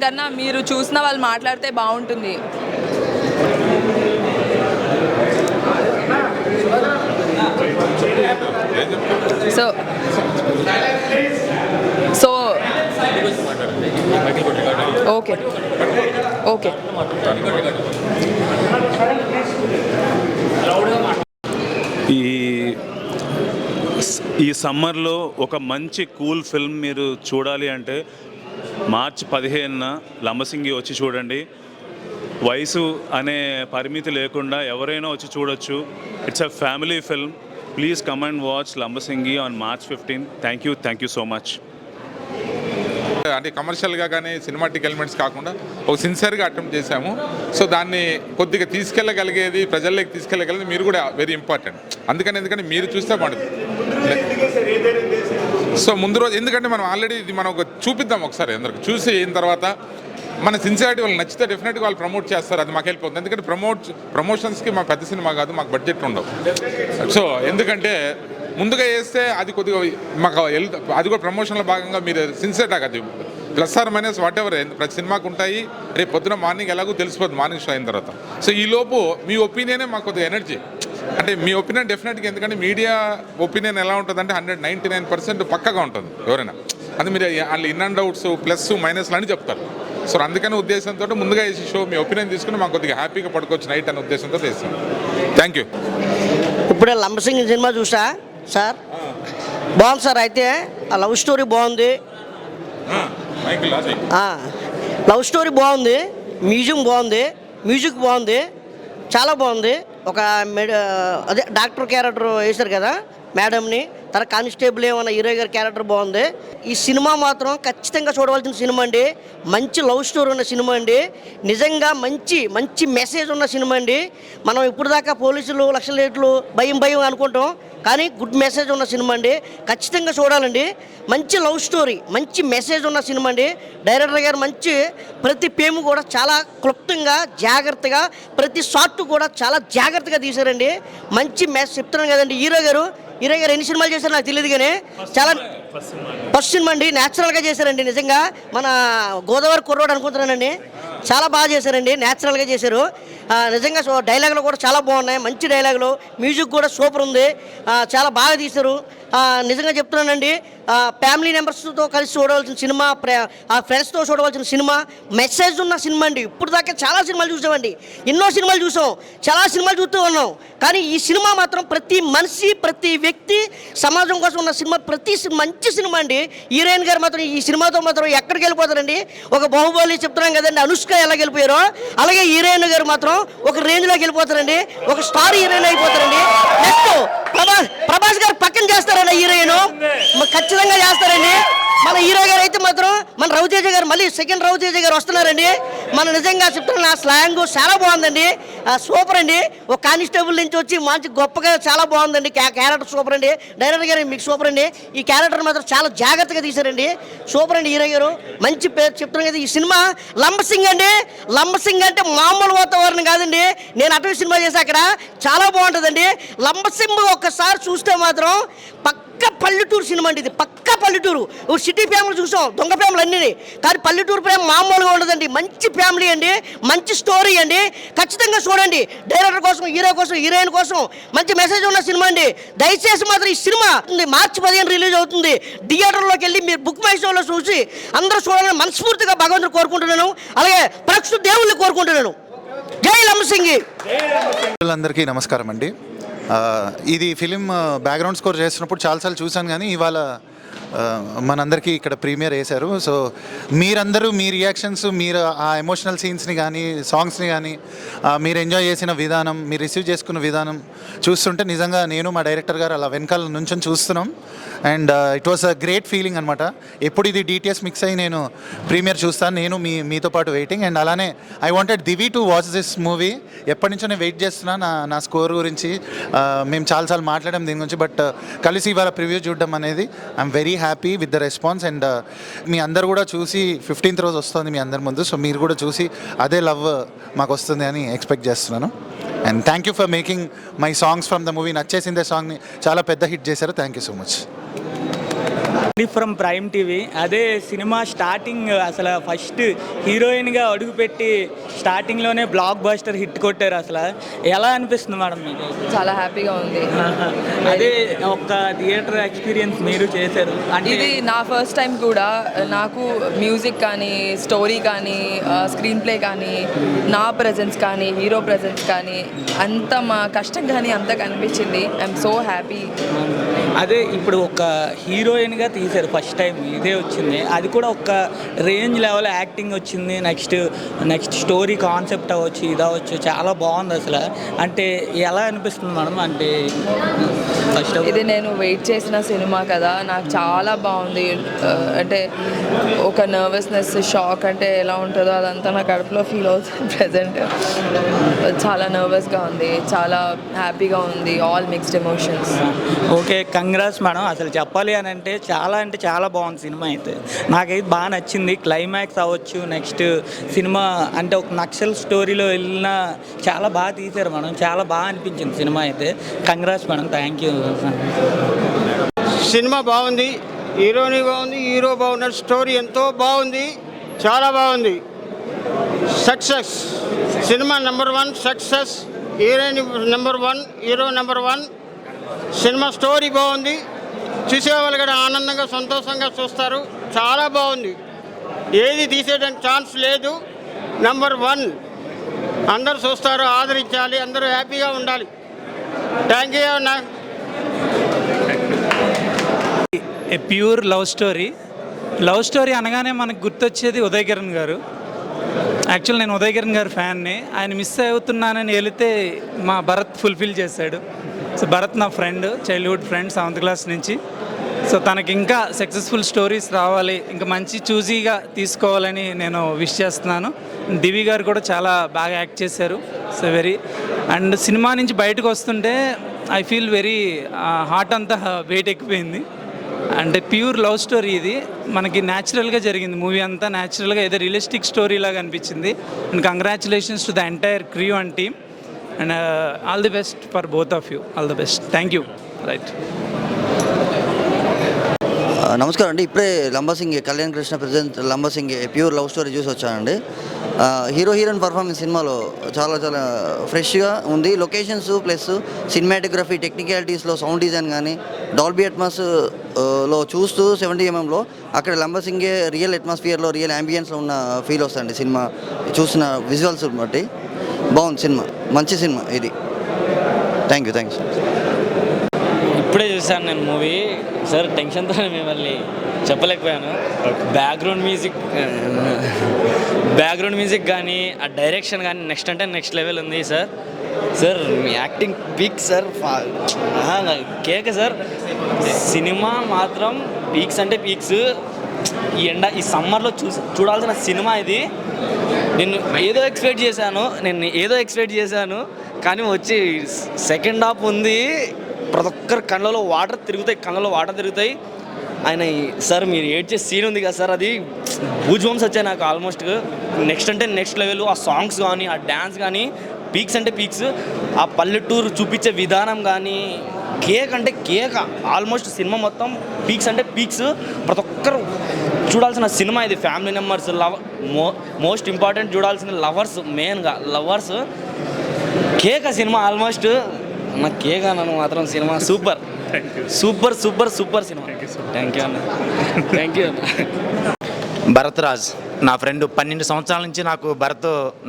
కన్నా మీరు చూసిన వాళ్ళు మాట్లాడితే బాగుంటుంది. సో సో ఓకే ఓకే ఈ సమ్మర్లో ఒక మంచి కూల్ ఫిల్మ్ మీరు చూడాలి అంటే మార్చి 15న లంబసింగి వచ్చి చూడండి. వయసు అనే పరిమితి లేకుండా ఎవరైనా వచ్చి చూడొచ్చు. It's a family film. Please come and watch Lambasingi on March 15. Thank you so much. అంటే కమర్షియల్గా కానీ సినిమాటిక్ ఎలిమెంట్స్ కాకుండా ఒక సిన్సియర్గా అటెంప్ట్ చేశాము. సో దాన్ని కొద్దిగా తీసుకెళ్ళగలిగేది, ప్రజల్లోకి తీసుకెళ్ళగలిగేది మీరు కూడా వెరీ ఇంపార్టెంట్. ఎందుకంటే మీరు చూస్తే బాగుంటుంది. సో ముందు రోజు ఎందుకంటే మనం ఆల్రెడీ ఇది మనం చూపిద్దాం ఒకసారి అందరికి. చూసి అయిన తర్వాత మన సిన్సియారిటీ వాళ్ళు నచ్చితే డెఫినెట్గా వాళ్ళు ప్రమోట్ చేస్తారు. అది మాకు వెళ్ళిపోతుంది. ఎందుకంటే ప్రమోషన్స్కి మా పెద్ద సినిమా కాదు, మాకు బడ్జెట్ ఉండవు. సో ఎందుకంటే ముందుగా వేస్తే అది కొద్దిగా మాకు అది కూడా ప్రమోషన్లో భాగంగా మీరు సిన్సియర్గా అది plus or minus whatever ప్రతి సినిమాకు ఉంటాయి. రేపు పొద్దున మార్నింగ్ ఎలాగో తెలిసిపోతుంది మార్నింగ్ షో అయిన తర్వాత. సో ఈ లోపు మీ ఒపీనియనే మాకు కొద్దిగా ఎనర్జీ. అంటే మీ ఒపీనియన్ డెఫినెట్గా, ఎందుకంటే మీడియా ఒపీనియన్ ఎలా ఉంటుందంటే 199% పక్కగా ఉంటుంది ఎవరైనా. అది మీరు వాళ్ళు ఇన్ అండ్ అవుట్స్ ప్లస్ మైనస్లు అని చెప్తారు. సో అందుకని ఉద్దేశంతో ముందుగా వేసి షో మీ ఒపీనియన్ తీసుకుని మాకు కొద్దిగా హ్యాపీగా పడుకోవచ్చు నైట్ అనే ఉద్దేశంతో వేసాం. Thank you. ఇప్పుడే లంబసింగి సినిమా చూసా సార్, బాగుంది సార్. అయితే ఆ లవ్ స్టోరీ బాగుంది, లవ్ స్టోరీ బాగుంది, మ్యూజిక్ బాగుంది, చాలా బాగుంది. ఒక అదే డాక్టర్ క్యారెక్టర్ వేశారు కదా మేడంని, తన కానిస్టేబుల్ ఏమన్నా హీరో గారి క్యారెక్టర్ బాగుంది. ఈ సినిమా మాత్రం ఖచ్చితంగా చూడవలసిన సినిమా అండి. మంచి లవ్ స్టోరీ ఉన్న సినిమా అండి. నిజంగా మంచి మెసేజ్ ఉన్న సినిమా అండి. మనం ఇప్పుడు దాకా పోలీసులు లక్షల రేట్లు భయం అనుకుంటాం, కానీ గుడ్ మెసేజ్ ఉన్న సినిమా అండి. ఖచ్చితంగా చూడాలండి. మంచి లవ్ స్టోరీ, మంచి మెసేజ్ ఉన్న సినిమా అండి. డైరెక్టర్ గారు ప్రతి పేము కూడా చాలా క్లుప్తంగా జాగ్రత్తగా, ప్రతి షాట్ కూడా చాలా జాగ్రత్తగా తీశారండి. మంచి మెసేజ్ చెప్తున్నాను కదండి. హీరో గారు ఎన్ని సినిమాలు చేశారో నాకు తెలియదు, కానీ చాలా ఫస్ట్ సినిమా అండి. న్యాచురల్గా చేశారండి. నిజంగా మన గోదావరి కుర్రోడు అనుకుంటున్నానండి. చాలా బాగా చేశారండి, న్యాచురల్గా చేశారు. నిజంగా డైలాగులు కూడా చాలా బాగున్నాయి, మంచి డైలాగులు. మ్యూజిక్ కూడా సూపర్ ఉంది, చాలా బాగా తీశారు. నిజంగా చెప్తున్నానండి, ఫ్యామిలీ మెంబర్స్తో కలిసి చూడవలసిన సినిమా, ఫ్రెండ్స్తో చూడవలసిన సినిమా, మెసేజ్ ఉన్న సినిమా అండి. ఇప్పుడు దాకా చాలా సినిమాలు చూసామండి, ఎన్నో సినిమాలు చూసాం, చాలా సినిమాలు చూస్తూ ఉన్నాం, కానీ ఈ సినిమా మాత్రం ప్రతి మనిషి, ప్రతి వ్యక్తి సమాజం కోసం ఉన్న సినిమా, మంచి సినిమా అండి. హీరోయిన్ గారు మాత్రం ఈ సినిమాతో మాత్రం ఎక్కడికి వెళ్ళిపోతారండి. ఒక బాహుబలి చెప్తున్నాం కదండి, అనుష్క ఎలా వెళ్ళిపోయారో అలాగే హీరోయిన్ గారు మాత్రం ఒక రేంజ్లోకి వెళ్ళిపోతారండి, ఒక స్టార్ హీరోయిన్ అయిపోతారండి. నెక్స్ట్ ప్రభాస్ గారు పక్కన చేస్తారండి హీరోయిన్, ఖచ్చితంగా చేస్తారండి. మన హీరో గారు అయితే మాత్రం మన రవితేజ గారు, మళ్ళీ సెకండ్ రవితేజ గారు వస్తున్నారండి. మన నిజంగా చెప్తున్నా, ఆ స్లాంగ్ చాలా బాగుందండి, సూపర్ అండి. ఒక కానిస్టేబుల్ నుంచి వచ్చి మంచి గొప్పగా చాలా బాగుందండి. క్యారెక్టర్ సూపర్ అండి. డైరెక్టర్ గారు మీకు సూపర్ అండి. ఈ క్యారెక్టర్ మాత్రం చాలా జాగ్రత్తగా తీశారండి, సూపర్ అండి. హీరో గారు మంచి పేరు చెప్తున్నాను కదా. ఈ సినిమా లంబసింగ్ అండి. లంబసింగ్ అంటే మామూలు వాతావరణం కాదండి. నేను అటవీ సినిమా చేసి అక్కడ చాలా బాగుంటుందండి. లంబసింగ్ ఒక్కసారి చూస్తే మాత్రం పక్క పల్లెటూరు సినిమా అండి. ఇది పక్క పల్లెటూరు. సిటీ ఫ్యామిలీ చూసాం, దొంగ ఫ్యామిలీ అన్నీ, కానీ పల్లెటూరు ప్రేమ మామూలుగా ఉండదండి. మంచి ఫ్యామిలీ అండి, మంచి స్టోరీ అండి. ఖచ్చితంగా చూడండి. డైరెక్టర్ కోసం, హీరో కోసం, హీరోయిన్ కోసం మంచి మెసేజ్ ఉన్న సినిమా అండి. దయచేసి మాత్రం ఈ సినిమా March 15 రిలీజ్ అవుతుంది. థియేటర్లోకి వెళ్ళి మీరు బుక్ మై షోలో చూసి అందరూ చూడాలని మనస్ఫూర్తిగా భగవంతుడు కోరుకుంటున్నాను, అలాగే ప్రక్షు దేవుళ్ళని కోరుకుంటున్నాను. జై లంబసింగి. అందరికీ నమస్కారం అండి. ఇది ఫిలిం బ్యాక్గ్రౌండ్ స్కోర్ చేస్తున్నప్పుడు చాలాసార్లు చూశాను, కానీ ఇవాళ మనందరికీ ఇక్కడ ప్రీమియర్ వేశారు. సో మీరందరూ మీ రియాక్షన్స్, మీరు ఆ ఎమోషనల్ సీన్స్ని కానీ సాంగ్స్ని కానీ మీరు ఎంజాయ్ చేసిన విధానం, మీరు రిసీవ్ చేసుకున్న విధానం చూస్తుంటే నిజంగా నేను మా డైరెక్టర్ గారు అలా వెనకాల నుంచి చూస్తున్నాం. And it was a great feeling అనమాట. ఎప్పుడు ఇది DTS మిక్స్ అయ్యి నేను ప్రీమియర్ చూస్తాను, నేను మీతో పాటు వెయిటింగ్. అండ్ అలానే I wanted Divi to watch this movie. ఎప్పటి నుంచో నేను వెయిట్ చేస్తున్నా నా స్కోర్ గురించి. మేము చాలాసార్లు మాట్లాడాం దీని గురించి, బట్ కలిసి ఇవాళ ప్రివ్యూ చూడడం అనేది I'm very happy with the response. And మీ అందరు కూడా చూసి 15th రోజు వస్తుంది మీ అందరి ముందు, సో మీరు కూడా చూసి అదే లవ్ మాకు వస్తుంది అని ఎక్స్పెక్ట్ చేస్తున్నాను. And thank you for making my songs from the movie. నచ్చేసిందే సాంగ్ని చాలా పెద్ద హిట్ చేశారు. Thank you so much. From Prime TV. అదే సినిమా స్టార్టింగ్ అసలు ఫస్ట్ హీరోయిన్గా అడుగుపెట్టి స్టార్టింగ్లోనే బ్లాక్ బస్టర్ హిట్ కొట్టారు. అసలు ఎలా అనిపిస్తుంది మేడం మీకు? చాలా హ్యాపీగా ఉంది. అదే ఒక థియేటర్ ఎక్స్పీరియన్స్ మీరు చేశారు అంటే ఇది నా ఫస్ట్ టైం కూడా. నాకు మ్యూజిక్ కానీ, స్టోరీ కానీ, స్క్రీన్ ప్లే కానీ, నా ప్రజెన్స్ కానీ, హీరో ప్రజెన్స్ కానీ అంత మా కష్టం కానీ అంత కనిపించింది. I'm so happy. అదే ఇప్పుడు ఒక హీరోయిన్గా తీశారు ఫస్ట్ టైం, ఇదే వచ్చింది. అది కూడా ఒక రేంజ్ లెవెల్ యాక్టింగ్ వచ్చింది. నెక్స్ట్ స్టోరీ కాన్సెప్ట్ అవ్వచ్చు, ఇది అవ్వచ్చు, చాలా బాగుంది అసలు. అంటే ఎలా అనిపిస్తుంది మేడం? అంటే ఫస్ట్ ఇది నేను వెయిట్ చేసిన సినిమా కదా, నాకు చాలా బాగుంది. అంటే ఒక నర్వస్నెస్, షాక్ అంటే ఎలా ఉంటుందో అదంతా నా కడుపులో ఫీల్ అవుతుంది ప్రజెంట్. చాలా నర్వస్గా ఉంది, చాలా హ్యాపీగా ఉంది, all mixed emotions. Okay, congrats madam. అసలు చెప్పాలి అని అంటే చాలా బాగుంది సినిమా అయితే. నాకైతే బాగా నచ్చింది. క్లైమాక్స్ అవ్వచ్చు, నెక్స్ట్ సినిమా అంటే ఒక నక్సల్ స్టోరీలో వెళ్ళిన చాలా బాగా తీశారు మేడం. చాలా బాగా అనిపించింది సినిమా అయితే. Congrats madam, thank you. Cinema బాగుంది, హీరోని బాగుంది, హీరో బాగున్నాడు, స్టోరీ ఎంతో బాగుంది, చాలా బాగుంది. Success, cinema number 1 success, heroine number 1, hero number 1. Cinema story బాగుంది, చూసేవాళ్ళు కూడా ఆనందంగా సంతోషంగా చూస్తారు. చాలా బాగుంది, ఏది తీసేయడానికి ఛాన్స్ లేదు. నెంబర్ 1 అందరూ చూస్తారు, ఆదరించాలి, అందరూ హ్యాపీగా ఉండాలి. థ్యాంక్ యూ అన్న. ఏ ప్యూర్ లవ్ స్టోరీ అనగానే మనకు గుర్తొచ్చేది ఉదయ్ కిరణ్ గారు. యాక్చువల్ నేను ఉదయ్ కిరణ్ గారి ఫ్యాన్ని. ఆయన మిస్ అవుతున్నానని వెళితే మా భరత్ ఫుల్ఫిల్ చేశాడు. సో భరత్ నా friend, childhood friend, 7th class నుంచి. సో తనకి ఇంకా సక్సెస్ఫుల్ స్టోరీస్ రావాలి, ఇంకా మంచి చూజీగా తీసుకోవాలని నేను విష్ చేస్తున్నాను. దివి గారు కూడా చాలా బాగా యాక్ట్ చేశారు. సో అండ్ సినిమా నుంచి బయటకు వస్తుంటే ఐ ఫీల్ వెరీ హార్ట్ అంతా వెయిట్ ఎక్కిపోయింది. అంటే ప్యూర్ లవ్ స్టోరీ ఇది, మనకి న్యాచురల్గా జరిగింది. మూవీ అంతా న్యాచురల్గా ఏదో రియలిస్టిక్ స్టోరీ లాగా అనిపించింది. And congratulations to the entire crew and team. And all the best for both of you. All the best. Thank you. Right. నమస్కారం అండి. ఇప్పుడే Lambasingi Kalyan Krishna present Lambasingi pure love story చూసి వచ్చానండి. హీరోయిన్ పర్ఫార్మెన్స్ సినిమాలో చాలా ఫ్రెష్గా ఉంది. లొకేషన్స్ ప్లస్ సినిమాటోగ్రఫీ, టెక్నికాలిటీస్లో, సౌండ్ డిజైన్ కానీ, డాల్బీ అట్మాస్లో చూస్తూ 70mm అక్కడ లంబసింగే రియల్ అట్మాస్ఫియర్లో, రియల్ అంబియన్స్లో ఉన్న ఫీల్ వస్తుంది సినిమా చూసిన విజువల్స్ బట్టి. బాగుంది సినిమా, మంచి సినిమా ఇది. Thank you. ఇప్పుడే చూశాను నేను మూవీ సార్. టెన్షన్తో మిమ్మల్ని చెప్పలేకపోయాను. బ్యాక్గ్రౌండ్ మ్యూజిక్ కానీ, ఆ డైరెక్షన్ కానీ నెక్స్ట్ లెవెల్ ఉంది సార్. సార్ మీ యాక్టింగ్ పీక్ సార్, కేక సార్. సినిమా మాత్రం పీక్స్ అంటే పీక్స్. ఈ సమ్మర్లో చూడాల్సిన సినిమా ఇది. నేను ఏదో ఎక్స్పెక్ట్ చేశాను కానీ వచ్చి సెకండ్ హాఫ్ ఉంది. ప్రతి ఒక్కరు కళ్ళలో వాటర్ తిరుగుతాయి. ఆయన సార్ మీరు ఏడ్చే సీన్ ఉంది కదా సార్, అది బూజ్ బంప్స్ వచ్చాయి నాకు ఆల్మోస్ట్. Next level. ఆ సాంగ్స్ కానీ, ఆ డ్యాన్స్ కానీ పీక్స్ అంటే పీక్స్. ఆ పల్లెటూరు చూపించే విధానం కానీ, కేక్ ఆల్మోస్ట్ సినిమా మొత్తం పీక్స్ అంటే పీక్స్. ప్రతి ఒక్కరు చూడాల్సిన సినిమా ఇది. ఫ్యామిలీ మెంబర్స్, మోస్ట్ ఇంపార్టెంట్ చూడాల్సిన లవర్స్, మెయిన్గా లవర్స్. కేక సినిమా ఆల్మోస్ట్ నాకు కేక అన్నాను మాత్రం. Cinema super cinema. Thank you అన్న. భరత్ రాజ్ నా ఫ్రెండ్. 12 సంవత్సరాల నుంచి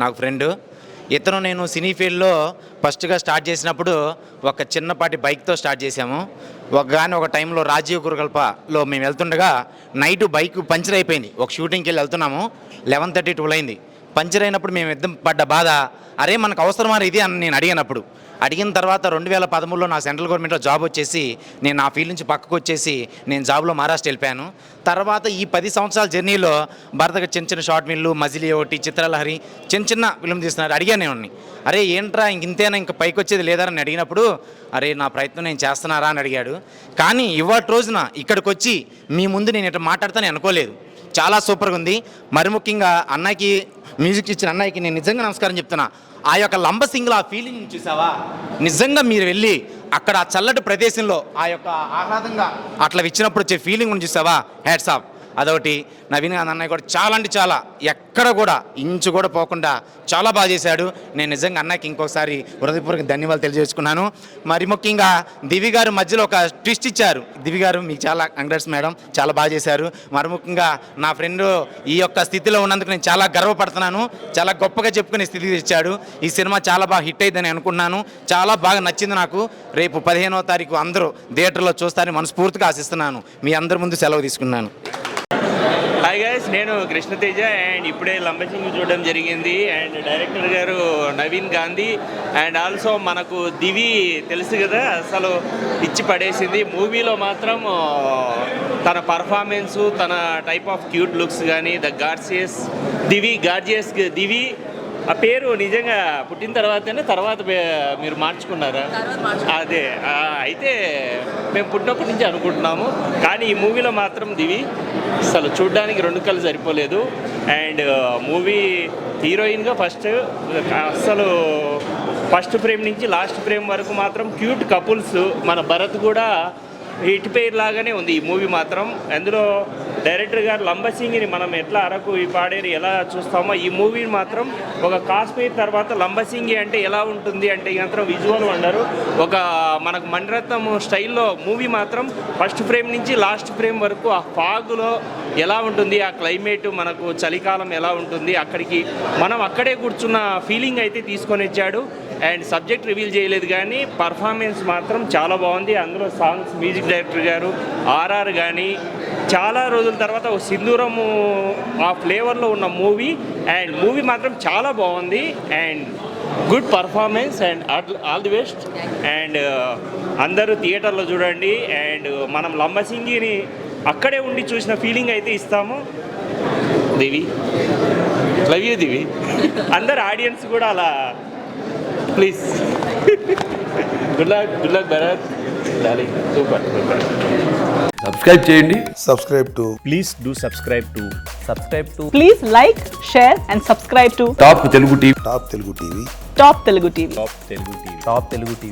నాకు ఫ్రెండ్. ఇతను నేను సినీ ఫీల్డ్లో ఫస్ట్గా స్టార్ట్ చేసినప్పుడు ఒక చిన్నపాటి బైక్తో స్టార్ట్ చేసాము. ఒక టైంలో రాజీవ్ గురుకల్పలో మేము వెళ్తుండగా నైట్ బైక్ పంచర్ అయిపోయింది. ఒక షూటింగ్కి వెళ్ళి వెళ్తున్నాము, 11:30-12 అయింది. పంచర్ అయినప్పుడు మేము ఇద్దరం పడ్డ బాధ, అరే మనకు అవసరమా ఇది అని నేను అడిగిన తర్వాత 2013లో నా సెంట్రల్ గవర్నమెంట్లో జాబ్ వచ్చేసి నేను ఆ ఫీల్డ్ నుంచి పక్కకు వచ్చేసి నేను జాబ్లో మహారాష్ట్ర వెళ్ళిపోయాను. తర్వాత ఈ 10 సంవత్సరాల జర్నీలో భరతగా చిన్న షార్ట్ మిల్లు, మజిలీ ఒకటి, చిత్రలహరి చిన్న ఫిల్మ్ తీస్తున్నారు. అడిగాను నేను, అరే ఏంట్రా ఇంతేనా, ఇంకా పైకి వచ్చేది లేదా అని అడిగినప్పుడు, అరే నా ప్రయత్నం నేను చేస్తున్నారా అని అడిగాడు. కానీ ఇవాటి రోజున ఇక్కడికి వచ్చి మీ ముందు నేను ఇట్లా మాట్లాడతానని అనుకోలేదు. చాలా సూపర్గా ఉంది. మరి ముఖ్యంగా అన్నయ్యకి మ్యూజిక్ ఇచ్చిన అన్నయ్యకి నేను నిజంగా నమస్కారం చెప్తున్నా. ఆ యొక్క లంబసింగిలో ఆ ఫీలింగ్ చూసావా, నిజంగా మీరు వెళ్ళి అక్కడ ఆ చల్లటి ప్రదేశంలో ఆ యొక్క ఆహ్లాదంగా అట్లా ఇచ్చినప్పుడు వచ్చే ఫీలింగ్ చూసావా, హ్యాట్స్ ఆఫ్. అదొకటి. నవీన్ గాంధీ అన్నయ్య కూడా చాలా అంటే చాలా, ఎక్కడ కూడా ఇంచు కూడా పోకుండా చాలా బాగా చేశాడు. నేను నిజంగా అన్నయ్యకి ఇంకోసారి హృదయపూర్వక ధన్యవాదాలు తెలియజేసుకున్నాను. మరి ముఖ్యంగా దివి గారు మధ్యలో ఒక ట్విస్ట్ ఇచ్చారు. దివి గారు మీకు చాలా కంగ్రాట్స్ మేడం, చాలా బాగా చేశారు. మరి ముఖ్యంగా నా ఫ్రెండ్ ఈ యొక్క స్థితిలో ఉన్నందుకు నేను చాలా గర్వపడుతున్నాను. చాలా గొప్పగా చెప్పుకునే స్థితికి తెచ్చాడు. ఈ సినిమా చాలా బాగా హిట్ అయిందని అనుకున్నాను. చాలా బాగా నచ్చింది నాకు. రేపు 15వ తారీఖు అందరూ థియేటర్లో చూస్తారని మనస్ఫూర్తిగా ఆశిస్తున్నాను. మీ అందరి ముందు సెలవు తీసుకున్నాను. హాయ్ గైస్, నేను కృష్ణతేజ అండ్ ఇప్పుడే లంబసింగి చూడడం జరిగింది. అండ్ డైరెక్టర్ గారు నవీన్ గాంధీ అండ్ ఆల్సో మనకు దివి తెలుసు కదా, అసలు ఇచ్చి పడేసింది. మూవీలో మాత్రం తన పర్ఫార్మెన్సు, తన టైప్ ఆఫ్ క్యూట్ లుక్స్ కానీ, ద గార్జియస్ దివి ఆ పేరు నిజంగా పుట్టిన తర్వాత మీరు మార్చుకున్నారా? అదే అయితే మేము పుట్టినప్పటి నుంచి అనుకుంటున్నాము. కానీ ఈ మూవీలో మాత్రం దివి అసలు చూడడానికి 2 కళ్ళు సరిపోలేదు. అండ్ మూవీ హీరోయిన్గా అసలు ఫస్ట్ ఫ్రేమ్ నుంచి లాస్ట్ ఫ్రేమ్ వరకు మాత్రం క్యూట్ కపుల్స్. మన భరత్ కూడా హిట్ పేర్ లాగానే ఉంది ఈ మూవీ మాత్రం. అందులో డైరెక్టర్ గారు లంబసింగిని మనం ఎట్లా అరకు ఈ పాడేరు ఎలా చూస్తామో, ఈ మూవీ మాత్రం ఒక కాశ్మీర్ తర్వాత లంబసింగి అంటే ఎలా ఉంటుంది అంటే మాత్రం విజువల్ వండరు. ఒక మనకు మణిరత్నం స్టైల్లో మూవీ మాత్రం ఫస్ట్ ఫ్రేమ్ నుంచి లాస్ట్ ఫ్రేమ్ వరకు ఆ ఫాగ్లో ఎలా ఉంటుంది, ఆ క్లైమేట్ మనకు చలికాలం ఎలా ఉంటుంది, మనం అక్కడే కూర్చున్న ఫీలింగ్ అయితే తీసుకొని వచ్చాడు. అండ్ సబ్జెక్ట్ రివీల్ చేయలేదు కానీ పర్ఫార్మెన్స్ మాత్రం చాలా బాగుంది. అందులో సాంగ్స్, మ్యూజిక్ డైరెక్టర్ గారు ఆర్ఆర్ కానీ చాలా రోజుల తర్వాత ఒక సింధూరము ఆ ఫ్లేవర్లో ఉన్న మూవీ. అండ్ మూవీ మాత్రం చాలా బాగుంది and good performance and all the best. And అందరూ థియేటర్లో చూడండి. అండ్ మనం లంబసింగిని అక్కడే ఉండి చూసిన ఫీలింగ్ అయితే ఇస్తాము. Divi, love you Divi. అందరు ఆడియన్స్ కూడా అలా please. Good luck Bharat, super. Subscribe చేయండి. Please do subscribe to please like, share and subscribe to Top Telugu TV. Top Telugu TV. Top Telugu TV.